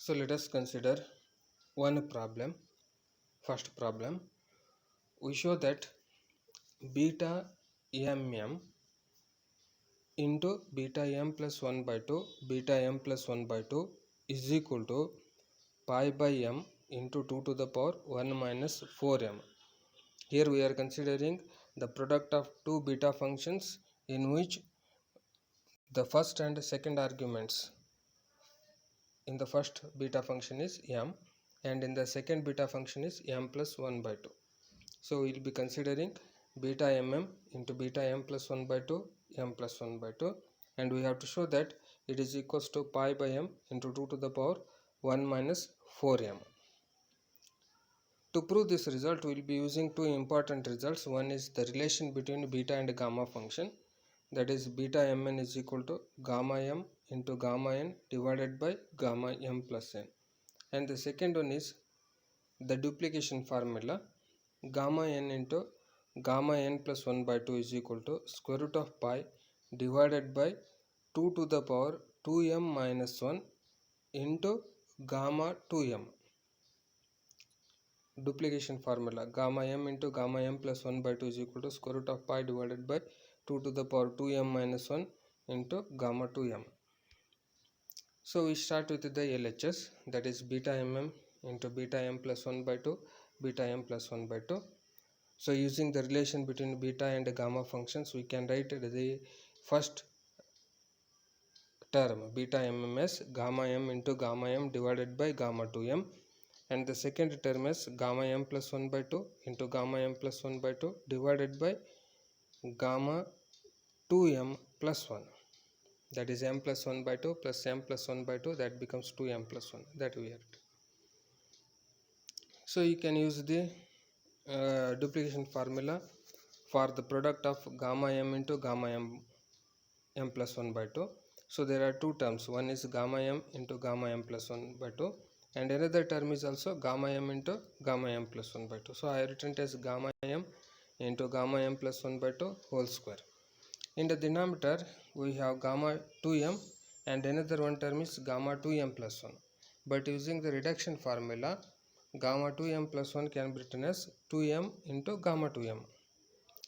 So let us consider one problem. First problem, we show that beta mm into beta m plus 1 by 2 beta m plus 1 by 2 is equal to pi by m into 2 to the power 1 minus 4m. Here we are considering the product of two beta functions in which the first and second arguments in the first beta function is m and in the second beta function is m plus 1 by 2. So we will be considering beta mm into beta m plus 1 by 2 m plus 1 by 2, and we have to show that it is equals to pi by m into 2 to the power 1 minus 4m. To prove this result, we will be using two important results. One is the relation between beta and gamma function, that is beta mn is equal to gamma m into gamma n divided by gamma m plus n, and the second one is the duplication formula, gamma n into gamma n plus 1 by 2 is equal to square root of pi divided by 2 to the power 2m minus 1 into gamma 2m. Duplication formula, gamma m into gamma m plus 1 by 2 is equal to square root of pi divided by 2 to the power 2m minus 1 into gamma 2m. So we start with the LHS, that is beta mm into beta m plus 1 by 2 beta m plus 1 by 2. So using the relation between beta and gamma functions, we can write the first term beta mm as gamma m into gamma m divided by gamma 2m, and the second term is gamma m plus 1 by 2 into gamma m plus 1 by 2 divided by gamma 2m plus 1, that is m plus 1 by 2 plus m plus 1 by 2, that becomes 2m plus 1, that we have. So you can use the duplication formula for the product of gamma m into gamma m plus 1 by 2. So there are two terms, one is gamma m into gamma m plus 1 by 2 and another term is also gamma m into gamma m plus 1 by 2. So I have written it as gamma m into gamma m plus 1 by 2 whole square. In the denominator we have gamma 2m and another one term is gamma 2m plus 1, but using the reduction formula gamma 2m plus 1 can be written as 2m into gamma 2m.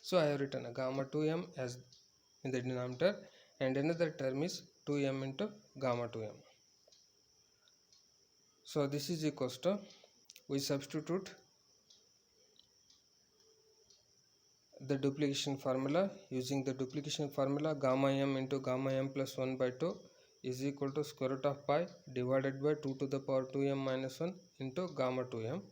So I have written a gamma 2m as in the denominator and another term is 2m into gamma 2m. So this is equals to, we substitute the duplication formula. Using the duplication formula, gamma m into gamma m plus 1 by 2 is equal to square root of pi divided by 2 to the power 2m minus 1 into gamma 2m.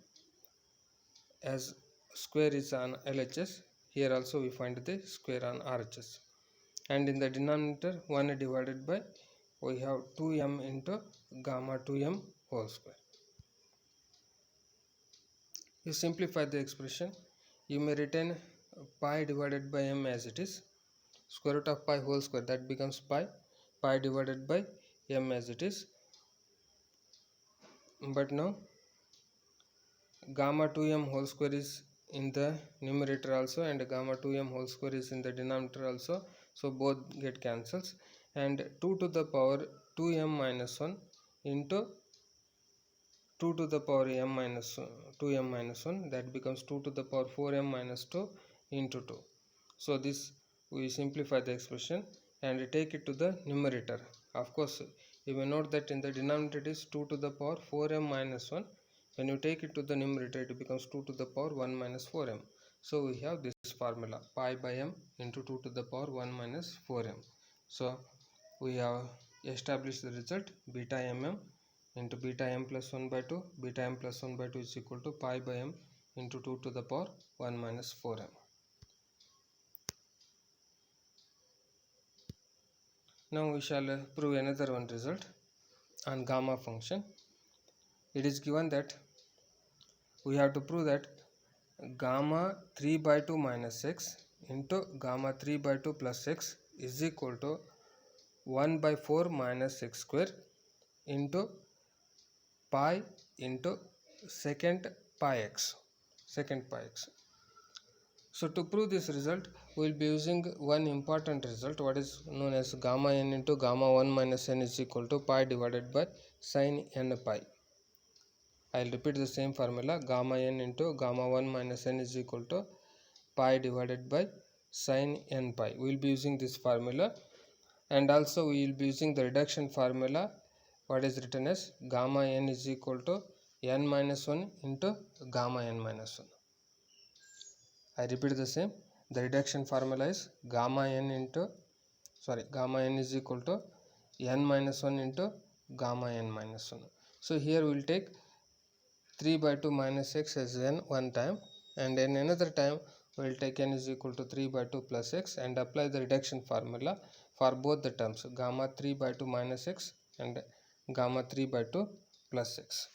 As square is on LHS, here also we find the square on RHS, and in the denominator 1 divided by, we have 2m into gamma 2m whole square. You simplify the expression, you may retain pi divided by m as it is, square root of pi whole square, that becomes pi divided by m as it is, but now gamma 2m whole square is in the numerator also and gamma 2m whole square is in the denominator also, so both get cancels, and 2 to the power 2m minus 1 into 2 to the power m minus 2m minus 1, that becomes 2 to the power 4m minus 2 into 2. So this we simplify the expression and take it to the numerator. Of course you may note that in the denominator it is 2 to the power 4m minus 1. When you take it to the numerator, it becomes 2 to the power 1 minus 4m. So we have this formula, pi by m into 2 to the power 1 minus 4m. So we have established the result, beta mm into beta m plus 1 by 2, beta m plus 1 by 2 is equal to pi by m into 2 to the power 1 minus 4m. Now we shall prove another one result on gamma function. It is given that we have to prove that gamma 3 by 2 minus x into gamma 3 by 2 plus x is equal to 1 by 4 minus x square into pi into second pi x. So to prove this result, we will be using one important result, what is known as gamma n into gamma 1 minus n is equal to pi divided by sin n pi. I'll repeat the same formula. Gamma n into gamma 1 minus n is equal to pi divided by sin n pi. We will be using this formula, and also we will be using the reduction formula. What is written as gamma n is equal to n minus 1 into gamma n minus 1. I repeat the same. The reduction formula is gamma n is equal to n minus 1 into gamma n minus 1. So here we will take 3 by 2 minus x as n one time, and in another time we will take n is equal to 3 by 2 plus x and apply the reduction formula for both the terms, gamma 3 by 2 minus x and gamma 3 by 2 plus x.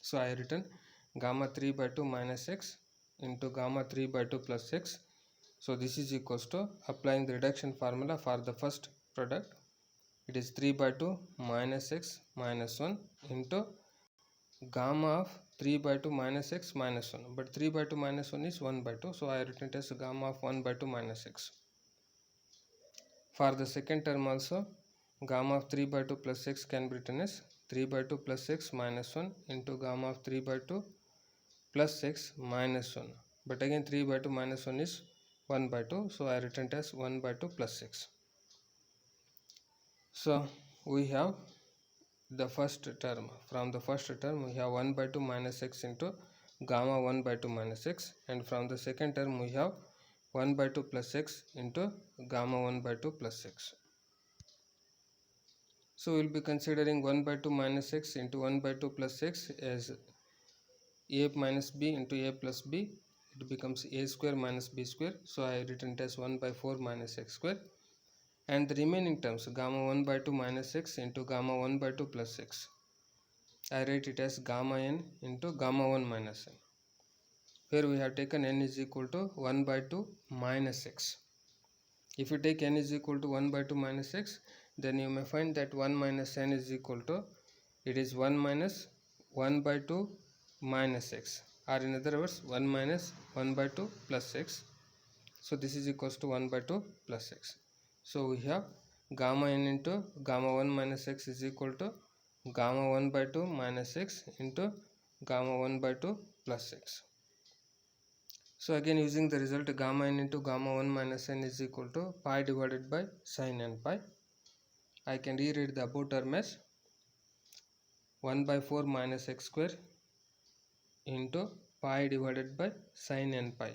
So I written gamma 3 by 2 minus x into gamma 3 by 2 plus x. So this is equals to, applying the reduction formula for the first product, it is 3 by 2 minus x minus 1 into gamma of 3 by 2 minus x minus 1, but 3 by 2 minus 1 is 1 by 2, so I written it as gamma of 1 by 2 minus x. For the second term also, gamma of 3 by 2 plus x can be written as 3 by 2 plus x minus 1 into gamma of 3 by 2 plus x minus 1, but again 3 by 2 minus 1 is 1 by 2, so I written it as 1 by 2 plus x. So we have the first term. From the first term we have 1 by 2 minus x into gamma 1 by 2 minus x, and from the second term we have 1 by 2 plus x into gamma 1 by 2 plus x. So we will be considering 1 by 2 minus x into 1 by 2 plus x as a minus b into a plus b. It becomes a square minus b square, so I written it as 1 by 4 minus x square, and the remaining terms gamma 1 by 2 minus x into gamma 1 by 2 plus x, I write it as gamma n into gamma 1 minus n. Here we have taken n is equal to 1 by 2 minus x. If you take n is equal to 1 by 2 minus x, then you may find that 1 minus n is equal to, it is 1 minus 1 by 2 minus x, or in other words 1 minus 1 by 2 plus x. So this is equals to 1 by 2 plus x. So we have gamma n into gamma 1 minus x is equal to gamma 1 by 2 minus x into gamma 1 by 2 plus x. So again, using the result, gamma n into gamma 1 minus n is equal to pi divided by sin n pi. I can rewrite the above term as 1 by 4 minus x square into pi divided by sin n pi.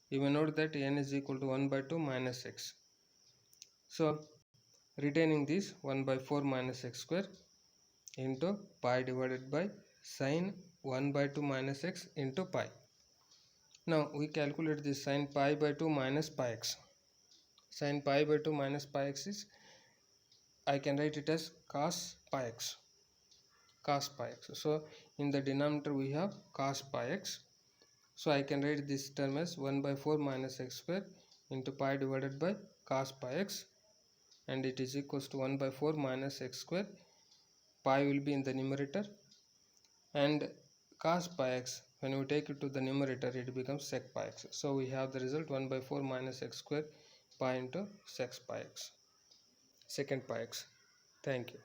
You may note that n is equal to 1 by 2 minus x. So retaining this, 1 by 4 minus x square into pi divided by sin 1 by 2 minus x into pi. Now we calculate this sin pi by 2 minus pi x. Sin pi by 2 minus pi x is, I can write it as cos pi x. Cos pi x. So in the denominator we have cos pi x. So I can write this term as 1 by 4 minus x square into pi divided by cos pi x, and it is equals to 1 by 4 minus x square. Pi will be in the numerator, and cos pi x, when we take it to the numerator, it becomes sec pi x. So we have the result 1 by 4 minus x square pi into sec pi x, secant pi x. Thank you.